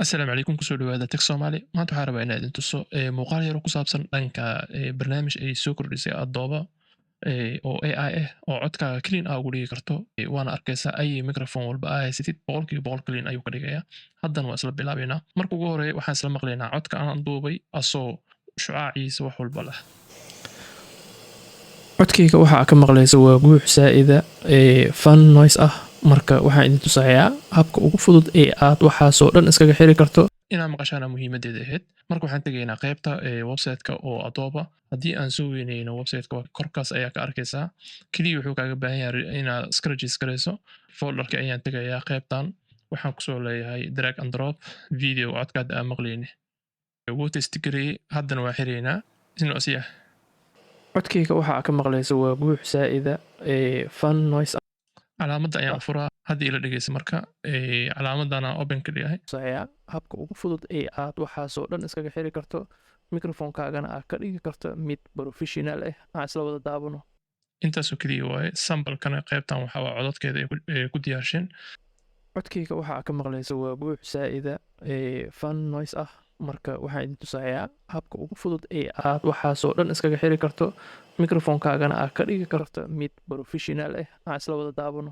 Asalaamu calaykum kusoo dhawaada tag Soomaali maanta waxaan rabaa inaan idin tuso muuqaal yar oo ku saabsan dhanka barnaamij ay soo kordhisay Adobe oo AI ah oo codkaaga clean ugu dhigi karto waana arkaysaa ay microphone walba aa haysatid boqolkiiba boqol clean ayuu ka dhigayaa haddana waa isla bilaabaynaa marka ugu horeeya waxaan isla maqlaynaa codka aan duubay asoo shucaaciisa wax walba leh codkayga waxaa ka maqlaysa waa guux saa'ida fan noise ah marka waxaan idin tusayaa habka ugu fudud ee aad waxaasoo dhan iskaga xiri karto inaa maqashaana muhiimadeeda ahayd marka waxaan tegaynaa qaybta website-ka oo Adobe haddii aan soo weynayno website-ka korkaas ayaa ka arkaysaa kaliya wuxuu kaaga baahan yahay inaad iska registerayso folderka ayaan tegayaa qaybtan waxaan kusoo leeyahay drag and drop video codkaada aan maqlayni wuu test gareeyey haddana waa xiraynaa isna asiya codkayga waxaa ka maqlaysa waa guux saa'ida fan noise calaamadda ayaan furaa haddii ila dhegeysa marka calaamadana open ka dhigahay habka ugu fudud ee aad waxaasoo dhan iskaga xiri karto microphone-kaagana aad ka dhigi karto mid professional ah aan isla wada daabano intaasoo keliya waaye sambalkana qaybtan waxaa waa codadkeeda ay ku diyaarsheen codkayga waxaa ka maqlaysa waa guux saa'ida fan noise ah marka waxaan idin tusayaa habka ugu fudud ee aad waxaasoo dhan iskaga xiri karto microphone-kaagana aad ka dhigi karto mid professional ah aan isla wada daabano